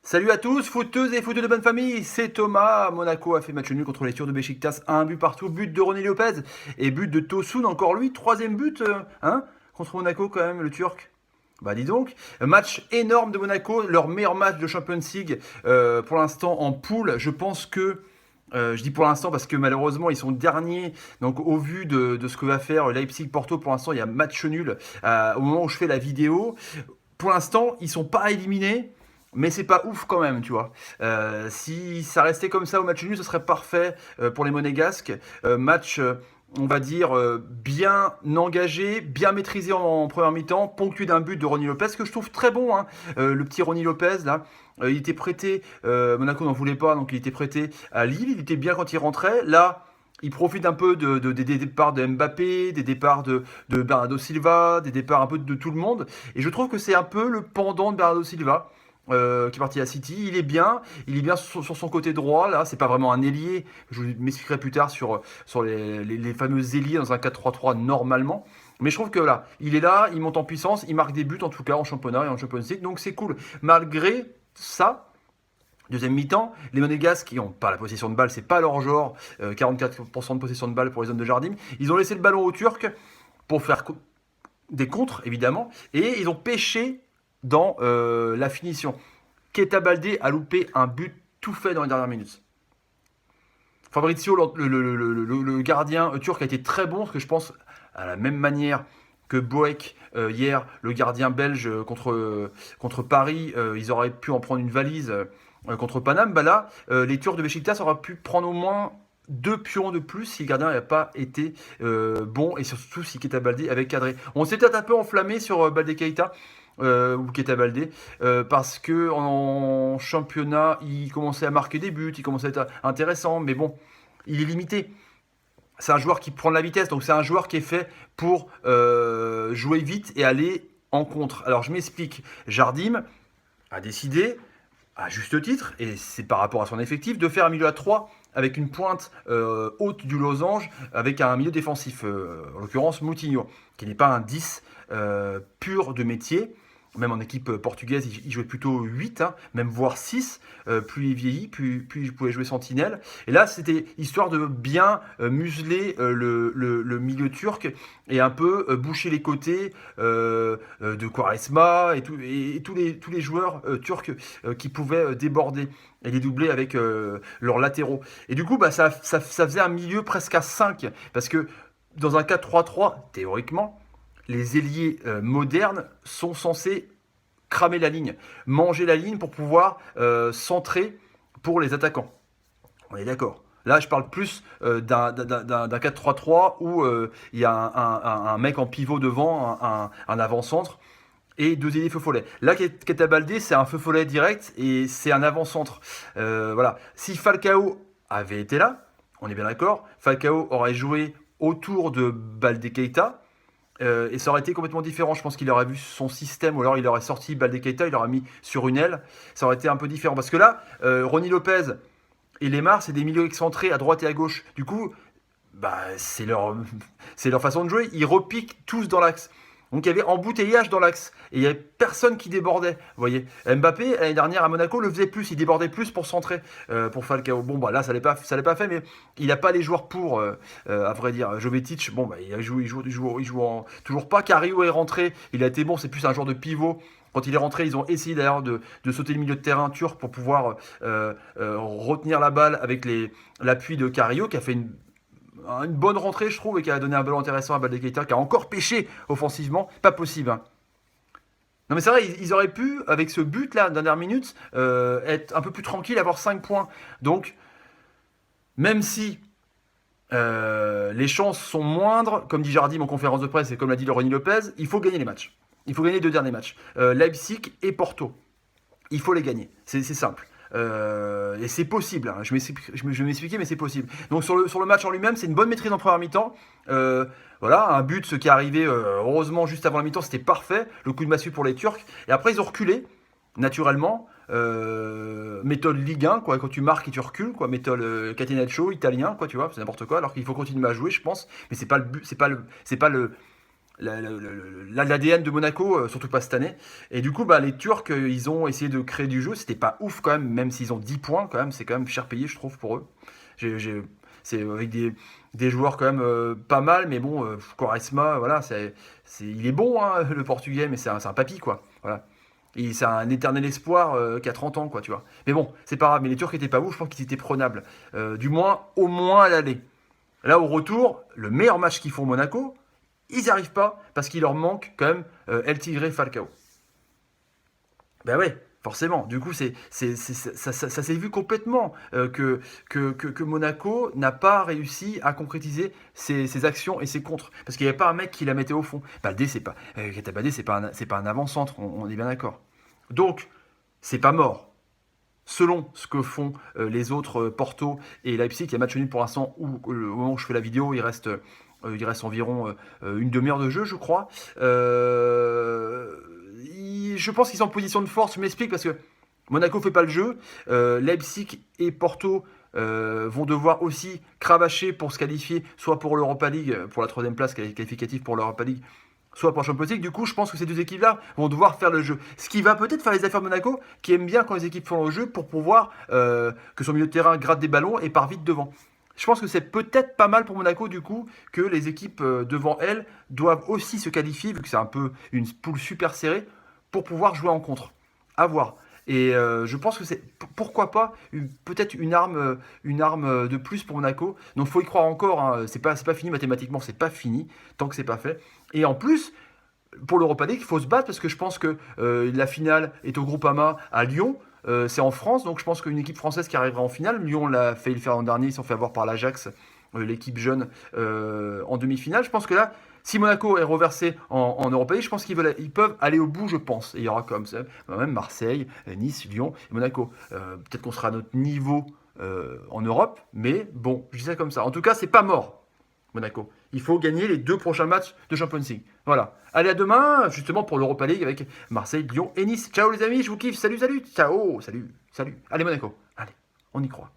Salut à tous, footeuses et footeux de bonne famille, c'est Thomas. Monaco a fait match nul contre les Turcs de Beşiktaş, un but partout, but de René Lopez et but de Tosun, encore lui, troisième but, contre Monaco quand même, le Turc. Bah dis donc, match énorme de Monaco, leur meilleur match de Champions League pour l'instant en poule. Je pense que, je dis pour l'instant parce que malheureusement ils sont derniers, donc au vu de ce que va faire Leipzig-Porto, pour l'instant il y a match nul au moment où je fais la vidéo. Pour l'instant ils sont pas éliminés. Mais c'est pas ouf quand même, tu vois. Si ça restait comme ça au match nul, ce serait parfait pour les Monégasques. Match, on va dire, bien engagé, bien maîtrisé en première mi-temps, ponctué d'un but de Ronny Lopez, que je trouve très bon. Le petit Ronny Lopez, là, il était prêté, Monaco n'en voulait pas, donc il était prêté à Lille. Il était bien quand il rentrait. Là, il profite un peu des départs de Mbappé, des départs de Bernardo Silva, des départs un peu de tout le monde. Et je trouve que c'est un peu le pendant de Bernardo Silva qui est parti à City. Il est bien sur son côté droit. Là, c'est pas vraiment un ailier. Je vous m'expliquerai plus tard sur les fameux ailiers dans un 4-3-3 normalement. Mais je trouve que là, il est là, il monte en puissance, il marque des buts en tout cas en championnat et en Champions League. Donc c'est cool. Malgré ça, deuxième mi-temps, les Monégasques qui n'ont pas la possession de balle, c'est pas leur genre. 44% de possession de balle pour les hommes de Jardim. Ils ont laissé le ballon aux Turcs pour faire des contres, évidemment, et ils ont pêché dans la finition. Keita Baldé a loupé un but tout fait dans les dernières minutes. Fabrizio, le gardien turc, a été très bon, parce que je pense, à la même manière que Boek hier, le gardien belge contre Paris, ils auraient pu en prendre une valise contre Paname. Bah là, les Turcs de Beşiktaş auraient pu prendre au moins deux pions de plus si le gardien n'avait pas été bon, et surtout si Keita Baldé avait cadré. On s'est peut-être un peu enflammé sur Baldé Keita. Ou Keita Baldé, parce que en championnat il commençait à marquer des buts, il commençait à être intéressant, mais bon, il est limité. C'est un joueur qui prend de la vitesse, donc c'est un joueur qui est fait pour jouer vite et aller en contre. Alors je m'explique. Jardim a décidé, à juste titre, et c'est par rapport à son effectif, de faire un milieu à 3 avec une pointe haute du losange, avec un milieu défensif, en l'occurrence Moutinho, qui n'est pas un 10 pur de métier. Même en équipe portugaise, il jouait plutôt 8, même voire 6. Plus il vieillit, plus il pouvait jouer sentinelle. Et là, c'était histoire de bien museler le milieu turc et un peu boucher les côtés de Quaresma et tous les joueurs turcs qui pouvaient déborder et les doubler avec leurs latéraux. Et du coup, bah, ça faisait un milieu presque à 5. Parce que dans un 4-3-3, théoriquement, les ailiers modernes sont censés cramer la ligne, manger la ligne pour pouvoir centrer pour les attaquants. On est d'accord. Là, je parle plus d'un 4-3-3 où il y a un mec en pivot devant, un avant-centre, et deux ailiers feu follet. Là, Keita Baldé, c'est un feu follet direct et c'est un avant-centre. Voilà. Si Falcao avait été là, on est bien d'accord, Falcao aurait joué autour de Baldé Keita. Et ça aurait été complètement différent. Je pense qu'il aurait vu son système, ou alors il aurait sorti Baldé Keita, il l'aurait mis sur une aile. Ça aurait été un peu différent. Parce que là, Ronny Lopez et Lemar, c'est des milieux excentrés à droite et à gauche. Du coup, bah, c'est leur façon de jouer. Ils repiquent tous dans l'axe. Donc il y avait embouteillage dans l'axe. Et il n'y avait personne qui débordait. Vous voyez, Mbappé, l'année dernière à Monaco, le faisait plus. Il débordait plus pour centrer pour Falcao. Bon, bah là, ça ne l'est pas fait, mais il n'a pas les joueurs pour, à vrai dire. Jovetic, bon, bah, il joue toujours pas. Cario est rentré. Il a été bon. C'est plus un joueur de pivot. Quand il est rentré, ils ont essayé d'ailleurs de sauter le milieu de terrain turc pour pouvoir retenir la balle avec l'appui de Cario, qui a fait une bonne rentrée, je trouve, et qui a donné un ballon intéressant à Baldé Keita, qui a encore pêché offensivement. Pas possible. Non mais c'est vrai, ils auraient pu, avec ce but-là, dernière minute, être un peu plus tranquille, avoir 5 points. Donc, même si les chances sont moindres, comme dit Jardim en conférence de presse et comme l'a dit Ronny Lopez, il faut gagner les matchs. Il faut gagner les deux derniers matchs. Leipzig et Porto. Il faut les gagner. C'est simple. Et c'est possible. Je vais m'expliquer, mais c'est possible. Donc sur le match en lui-même, c'est une bonne maîtrise en première mi-temps. Voilà, un but, ce qui est arrivé heureusement juste avant la mi-temps, c'était parfait. Le coup de massue pour les Turcs. Et après, ils ont reculé, naturellement. Méthode Ligue 1, quoi. Quand tu marques et tu recules, quoi. Méthode Catenaccio, italien, quoi, tu vois. C'est n'importe quoi. Alors qu'il faut continuer à jouer, je pense. Mais c'est pas le but, c'est pas l'ADN de Monaco, surtout pas cette année. Et du coup, bah, les Turcs, ils ont essayé de créer du jeu. C'était pas ouf quand même s'ils ont 10 points, quand même. C'est quand même cher payé, je trouve, pour eux. J'ai- j'ai- c'est avec des joueurs quand même pas mal, mais bon, Quaresma, voilà, il est bon, hein, le portugais, mais c'est un papy, quoi. Voilà. Et c'est un éternel espoir qui a 30 ans, quoi, tu vois. Mais bon, c'est pas grave. Mais les Turcs étaient pas ouf, je pense qu'ils étaient prenables. Du moins, au moins à l'aller. Là, au retour, le meilleur match qu'ils font Monaco, ils n'y arrivent pas parce qu'il leur manque quand même El Tigre Falcao. Ben ouais, forcément. Du coup, ça s'est vu complètement que Monaco n'a pas réussi à concrétiser ses actions et ses contres. Parce qu'il n'y avait pas un mec qui la mettait au fond. Baldé, Keita Baldé, c'est pas un avant-centre, on est bien d'accord. Donc, c'est pas mort. Selon ce que font les autres Porto et Leipzig, il y a match nul pour l'instant où, au moment où je fais la vidéo, il reste environ une demi-heure de jeu, je crois. Je pense qu'ils sont en position de force, je m'explique, parce que Monaco fait pas le jeu. Leipzig et Porto vont devoir aussi cravacher pour se qualifier, soit pour l'Europa League, pour la troisième place qualificative pour l'Europa League, soit pour Champions League. Du coup, je pense que ces deux équipes-là vont devoir faire le jeu. Ce qui va peut-être faire les affaires de Monaco, qui aime bien quand les équipes font le jeu pour pouvoir que son milieu de terrain gratte des ballons et part vite devant. Je pense que c'est peut-être pas mal pour Monaco, du coup, que les équipes devant elles doivent aussi se qualifier, vu que c'est un peu une poule super serrée, pour pouvoir jouer en contre. À voir. Et je pense que c'est pourquoi pas peut-être une arme de plus pour Monaco. Donc faut y croire encore. Hein. C'est pas fini mathématiquement, c'est pas fini tant que c'est pas fait. Et en plus, pour l'Europa League, il faut se battre parce que je pense que la finale est au Groupama à Lyon. C'est en France, donc je pense qu'une équipe française qui arrivera en finale, Lyon l'a failli le faire l'an dernier, ils se sont fait avoir par l'Ajax, l'équipe jeune, en demi-finale. Je pense que là, si Monaco est reversé en Europa League, je pense ils peuvent aller au bout, je pense. Et il y aura comme ça, même Marseille, Nice, Lyon et Monaco. Peut-être qu'on sera à notre niveau en Europe, mais bon, je dis ça comme ça. En tout cas, c'est pas mort. Monaco. Il faut gagner les 2 prochains matchs de Champions League. Voilà. Allez, à demain, justement, pour l'Europa League avec Marseille, Lyon et Nice. Ciao les amis, je vous kiffe. Salut, salut. Ciao, salut, salut. Allez, Monaco. Allez, on y croit.